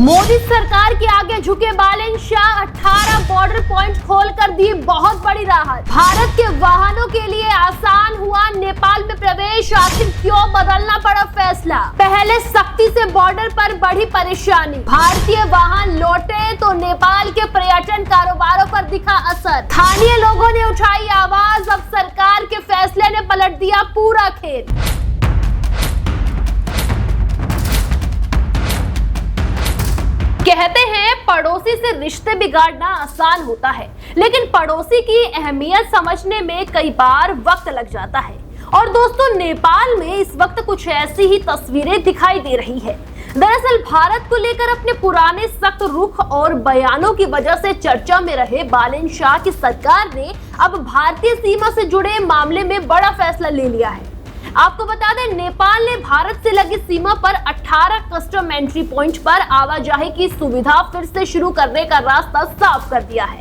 मोदी सरकार के आगे झुके बालन शाह 18 बॉर्डर पॉइंट खोलकर दी बहुत बड़ी राहत। भारत के वाहनों के लिए आसान हुआ नेपाल में प्रवेश, आखिर क्यों बदलना पड़ा फैसला? पहले सख्ती से बॉर्डर पर बढ़ी परेशानी, भारतीय वाहन लौटे तो नेपाल के पर्यटन कारोबारों पर दिखा असर। स्थानीय लोगों ने उठाई आवाज, अब सरकार के फैसले ने पलट दिया पूरा खेल। कहते हैं पड़ोसी से रिश्ते बिगाड़ना आसान होता है, लेकिन पड़ोसी की अहमियत समझने में कई बार वक्त लग जाता है। और दोस्तों, नेपाल में इस वक्त कुछ ऐसी ही तस्वीरें दिखाई दे रही है। दरअसल भारत को लेकर अपने पुराने सख्त रुख और बयानों की वजह से चर्चा में रहे बालन शाह की सरकार ने अब भारतीय सीमा से जुड़े मामले में बड़ा फैसला ले लिया है। आपको बता दें, नेपाल ने भारत से लगी सीमा पर 18 कस्टम एंट्री पॉइंट पर आवाजाही की सुविधा फिर से शुरू करने का रास्ता साफ कर दिया है।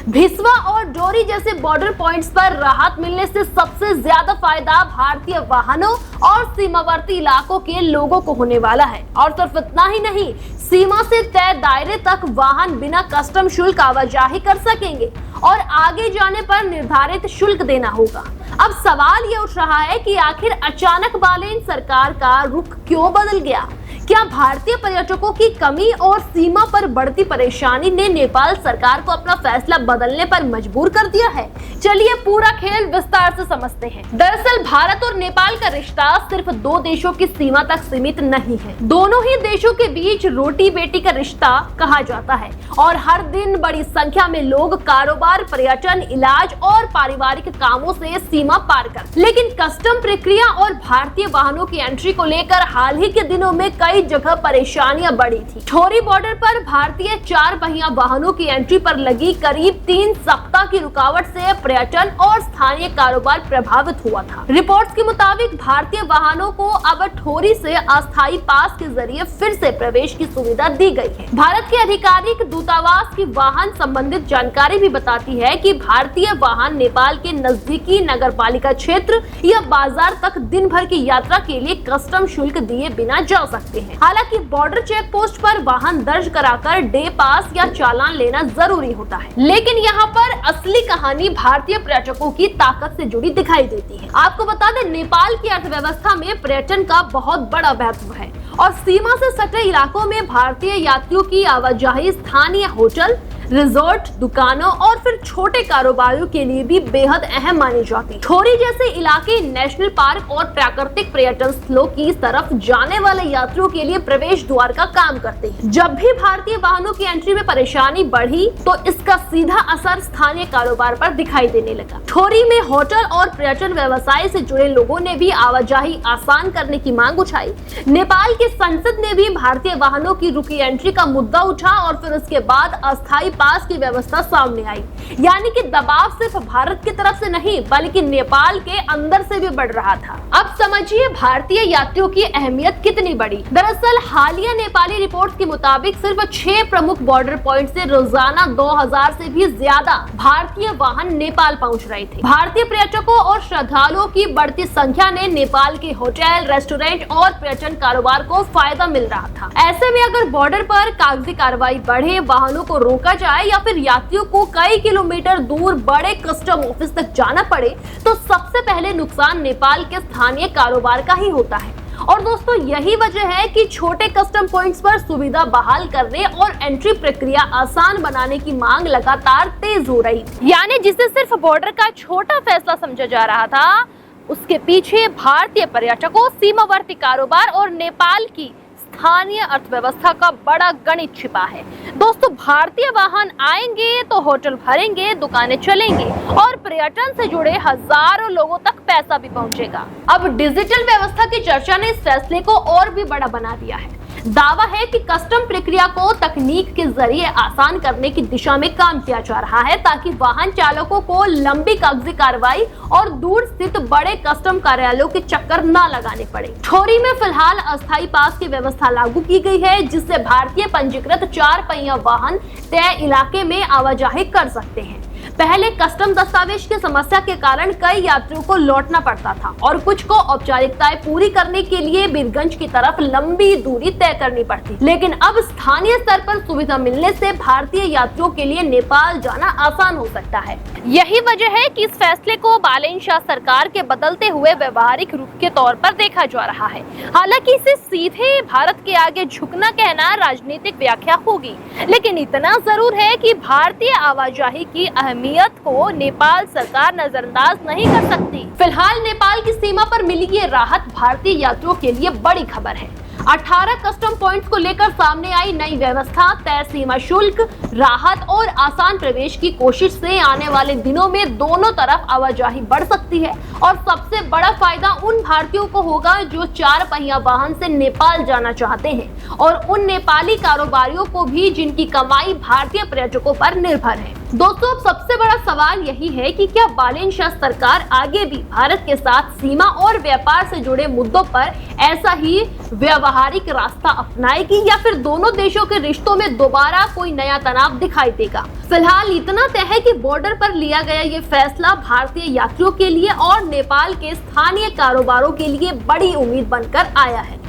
भिस्वा और डोरी जैसे बॉर्डर पॉइंट्स पर राहत मिलने से सबसे ज्यादा फायदा भारतीय वाहनों और सीमावर्ती इलाकों के लोगों को होने वाला है। और सिर्फ इतना ही नहीं, सीमा से तय दायरे तक वाहन बिना कस्टम शुल्क आवाजाही कर सकेंगे और आगे जाने पर निर्धारित शुल्क देना होगा। अब सवाल ये उठ रहा है कि आखिर अचानक बालन सरकार का रुख क्यों बदल गया? क्या भारतीय पर्यटकों की कमी और सीमा पर बढ़ती परेशानी ने नेपाल सरकार को अपना फैसला बदलने पर मजबूर कर दिया है? चलिए पूरा खेल विस्तार से समझते हैं। दरअसल भारत और नेपाल का रिश्ता सिर्फ दो देशों की सीमा तक सीमित नहीं है। दोनों ही देशों के बीच रोटी बेटी का रिश्ता कहा जाता है और हर दिन बड़ी संख्या में लोग कारोबार, पर्यटन, इलाज और पारिवारिक कामों से सीमा पार कर। लेकिन कस्टम प्रक्रिया और भारतीय वाहनों की एंट्री को लेकर हाल ही के दिनों में कई जगह परेशानियां बढ़ी थी। ठोरी बॉर्डर पर भारतीय 4 पहिया वाहनों की एंट्री पर लगी करीब 3 सप्ताह की रुकावट से पर्यटन और स्थानीय कारोबार प्रभावित हुआ था। रिपोर्ट्स के मुताबिक भारतीय वाहनों को अब ठोरी से अस्थायी पास के जरिए फिर से प्रवेश की सुविधा दी गई है। भारत के आधिकारिक दूतावास की वाहन संबंधित जानकारी भी बताती है कि भारतीय वाहन नेपाल के नजदीकी नगरपालिका क्षेत्र या बाजार तक दिन भर की यात्रा के लिए कस्टम शुल्क दिए बिना जा सकते हैं। हालांकि बॉर्डर चेक पोस्ट पर वाहन दर्ज कराकर डे पास या चालान लेना जरूरी होता है। लेकिन यहाँ पर असली कहानी भारतीय पर्यटकों की ताकत से जुड़ी दिखाई देती है। आपको बता दें, नेपाल की अर्थव्यवस्था में पर्यटन का बहुत बड़ा महत्व है और सीमा से सटे इलाकों में भारतीय यात्रियों की आवाजाही स्थानीय होटल, रिजॉर्ट, दुकानों और फिर छोटे कारोबारियों के लिए भी बेहद अहम मानी जाती है। ठोरी जैसे इलाके नेशनल पार्क और प्राकृतिक पर्यटन स्थलों की तरफ जाने वाले यात्रियों के लिए प्रवेश द्वार का काम करते हैं। जब भी भारतीय वाहनों की एंट्री में परेशानी बढ़ी तो इसका सीधा असर स्थानीय कारोबार पर दिखाई देने लगा। ठोरी में होटल और पर्यटन व्यवसाय से जुड़े लोगों ने भी आवाजाही आसान करने की मांग उठाई। नेपाल की संसद ने भी भारतीय वाहनों की रुकी एंट्री का मुद्दा उठा और फिर उसके बाद अस्थायी पास की व्यवस्था सामने आई। यानी कि दबाव सिर्फ भारत की तरफ से नहीं बल्कि नेपाल के अंदर से भी बढ़ रहा था। अब समझिए भारतीय यात्रियों की अहमियत कितनी बड़ी। दरअसल हालिया नेपाली रिपोर्ट्स के मुताबिक सिर्फ 6 प्रमुख बॉर्डर पॉइंट से रोजाना 2000 से भी ज्यादा भारतीय वाहन नेपाल पहुंच रहे थे। भारतीय पर्यटकों और श्रद्धालुओं की बढ़ती संख्या ने नेपाल के होटल, रेस्टोरेंट और पर्यटन कारोबार को फायदा मिल रहा था। ऐसे में अगर बॉर्डर पर कागजी कार्रवाई बढ़े, वाहनों को रोका जाए या फिर यात्रियों को कई किलोमीटर दूर बड़े कस्टम ऑफिस तक जाना पड़े तो सबसे पहले नुकसान नेपाल के स्थानीय कारोबार का ही होता है। और दोस्तों, यही वजह है कि छोटे कस्टम पॉइंट्स पर सुविधा बहाल करने और एंट्री प्रक्रिया आसान बनाने की मांग लगातार तेज हो रही थी। यानी जिसे सिर्फ बॉर्डर का छोटा फैसला समझा जा रहा था, उसके पीछे भारतीय पर्यटकों, सीमावर्ती कारोबार और नेपाल की स्थानीय अर्थव्यवस्था का बड़ा गणित छिपा है। दोस्तों, भारतीय वाहन आएंगे तो होटल भरेंगे, दुकानें चलेंगी और पर्यटन से जुड़े हजारों लोगों तक पैसा भी पहुंचेगा। अब डिजिटल व्यवस्था की चर्चा ने इस फैसले को और भी बड़ा बना दिया है। दावा है कि कस्टम प्रक्रिया को तकनीक के जरिए आसान करने की दिशा में काम किया जा रहा है ताकि वाहन चालकों को लंबी कागजी कार्रवाई और दूर स्थित बड़े कस्टम कार्यालयों के चक्कर न लगाने पड़े। ठोरी में फिलहाल अस्थायी पास की व्यवस्था लागू की गई है, जिससे भारतीय पंजीकृत 4 पहिया वाहन तय इलाके में आवाजाही कर सकते हैं। पहले कस्टम दस्तावेज की समस्या के कारण कई यात्रियों को लौटना पड़ता था और कुछ को औपचारिकताएं पूरी करने के लिए बीरगंज की तरफ लंबी दूरी तय करनी पड़ती। लेकिन अब स्थानीय स्तर पर सुविधा मिलने से भारतीय यात्रियों के लिए नेपाल जाना आसान हो सकता है। यही वजह है कि इस फैसले को बालेन शाह सरकार के बदलते हुए व्यवहारिक रूप के तौर पर देखा जा रहा है। हालांकि इसे सीधे भारत के आगे झुकना कहना राजनीतिक व्याख्या होगी, लेकिन इतना जरूर है कि भारतीय आवाजाही की अहमियत को नेपाल सरकार नजरअंदाज नहीं कर सकती। फिलहाल नेपाल की सीमा पर मिली ये राहत भारतीय यात्रियों के लिए बड़ी खबर है। 18 कस्टम पॉइंट्स को लेकर सामने आई नई व्यवस्था, तय सीमा शुल्क, राहत और आसान प्रवेश की कोशिश से आने वाले दिनों में दोनों तरफ आवाजाही बढ़ सकती है और सबसे बड़ा फायदा उन भारतीयों को होगा जो 4 पहिया वाहन से नेपाल जाना चाहते हैं और उन नेपाली कारोबारियों को भी जिनकी कमाई भारतीय पर्यटकों पर निर्भर है। दोस्तों, अब सबसे बड़ा सवाल यही है कि क्या बालेन शाह सरकार आगे भी भारत के साथ सीमा और व्यापार से जुड़े मुद्दों पर ऐसा ही व्यावहारिक रास्ता अपनाएगी या फिर दोनों देशों के रिश्तों में दोबारा कोई नया तनाव दिखाई देगा। फिलहाल इतना तय है कि बॉर्डर पर लिया गया ये फैसला भारतीय यात्रियों के लिए और नेपाल के स्थानीय कारोबारों के लिए बड़ी उम्मीद बनकर आया है।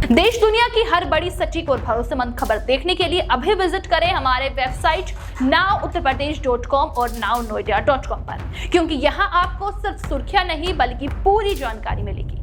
देश दुनिया की हर बड़ी सटीक और भरोसेमंद खबर देखने के लिए अभी विजिट करें हमारे वेबसाइट nowuttarpradesh.com और nownoida.com पर, क्योंकि यहाँ आपको सिर्फ सुर्खियां नहीं बल्कि पूरी जानकारी मिलेगी।